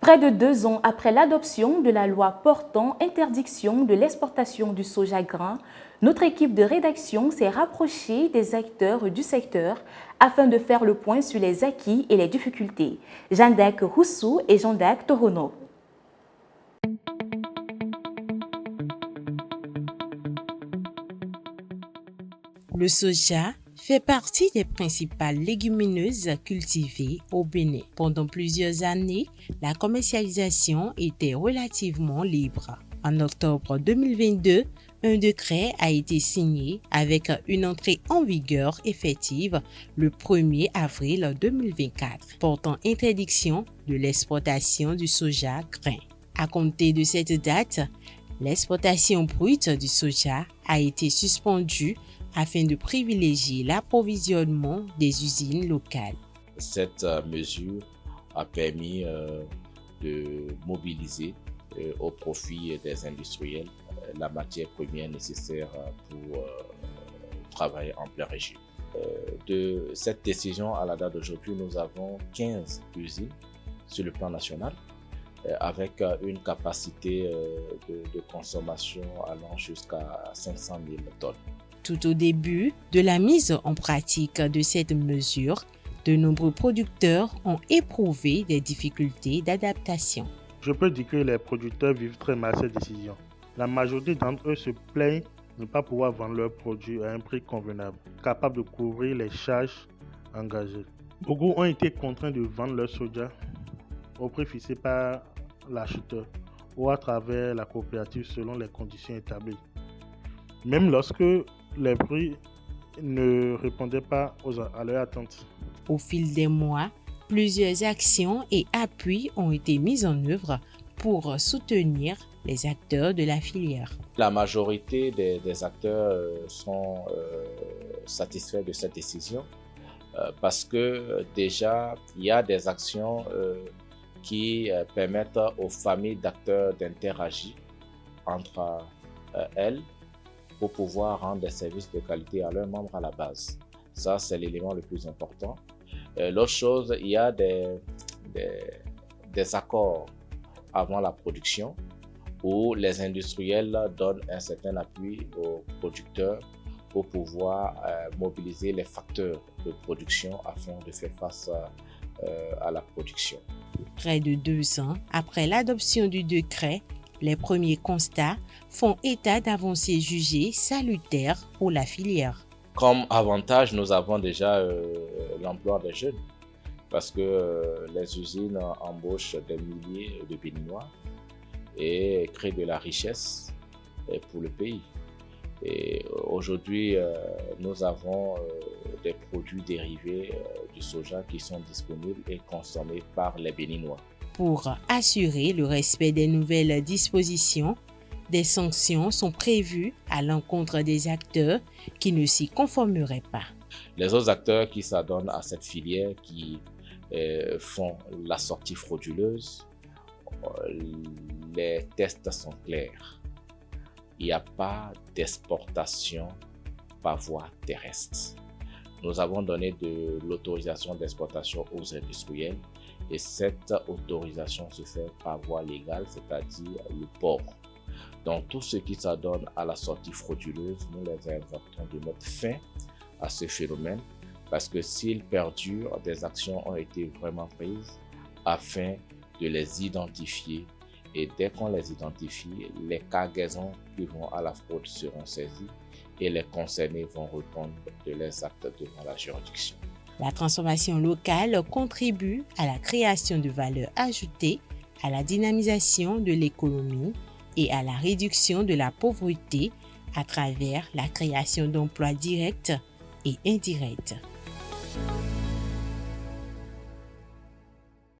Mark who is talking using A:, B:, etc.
A: Près de 2 ans après l'adoption de la loi portant interdiction de l'exportation du soja grain, notre équipe de rédaction s'est rapprochée des acteurs du secteur afin de faire le point sur les acquis et les difficultés. Jeanne-Dac Roussou et Jean-Dac Torono.
B: Le soja fait partie des principales légumineuses cultivées au Bénin. Pendant plusieurs années, la commercialisation était relativement libre. En octobre 2022, un décret a été signé avec une entrée en vigueur effective le 1er avril 2024, portant interdiction de l'exportation du soja grain. À compter de cette date, l'exportation brute du soja a été suspendue afin de privilégier l'approvisionnement des usines locales.
C: Cette mesure a permis de mobiliser au profit des industriels la matière première nécessaire pour travailler en plein régime. De cette décision à la date d'aujourd'hui, nous avons 15 usines sur le plan national avec une capacité de consommation allant jusqu'à 500 000 tonnes.
B: Tout au début de la mise en pratique de cette mesure, de nombreux producteurs ont éprouvé des difficultés d'adaptation.
D: Je peux dire que les producteurs vivent très mal cette décision. La majorité d'entre eux se plaignent de ne pas pouvoir vendre leurs produits à un prix convenable, capable de couvrir les charges engagées. Beaucoup ont été contraints de vendre leur soja au prix fixé par l'acheteur ou à travers la coopérative selon les conditions établies. Même lorsque les prix ne répondaient pas à leurs attentes.
B: Au fil des mois, plusieurs actions et appuis ont été mis en œuvre pour soutenir les acteurs de la filière.
C: La majorité des acteurs sont satisfaits de cette décision parce que déjà, il y a des actions qui permettent aux familles d'acteurs d'interagir entre elles pour pouvoir rendre des services de qualité à leurs membres à la base. Ça, c'est l'élément le plus important. L'autre chose, il y a des accords avant la production où les industriels donnent un certain appui aux producteurs pour pouvoir mobiliser les facteurs de production afin de faire face à la production.
B: Près de 2 ans après l'adoption du décret, les premiers constats font état d'avancées jugées salutaires pour la filière.
C: Comme avantage, nous avons déjà l'emploi des jeunes parce que les usines embauchent des milliers de Béninois et créent de la richesse pour le pays. Et aujourd'hui, nous avons des produits dérivés du soja qui sont disponibles et consommés par les Béninois.
B: Pour assurer le respect des nouvelles dispositions, des sanctions sont prévues à l'encontre des acteurs qui ne s'y conformeraient pas.
C: Les autres acteurs qui s'adonnent à cette filière, qui font la sortie frauduleuse, les tests sont clairs. Il n'y a pas d'exportation par voie terrestre. Nous avons donné de l'autorisation d'exportation aux industriels et cette autorisation se fait par voie légale, c'est-à-dire le port. Donc, tous ceux qui s'adonnent à la sortie frauduleuse, nous les invitons de mettre fin à ce phénomène parce que s'il perdure, des actions ont été vraiment prises afin de les identifier. Et dès qu'on les identifie, les cargaisons qui vont à la fraude seront saisies et les concernés vont répondre de leurs actes devant la juridiction.
B: La transformation locale contribue à la création de valeur ajoutée, à la dynamisation de l'économie et à la réduction de la pauvreté à travers la création d'emplois directs et indirects.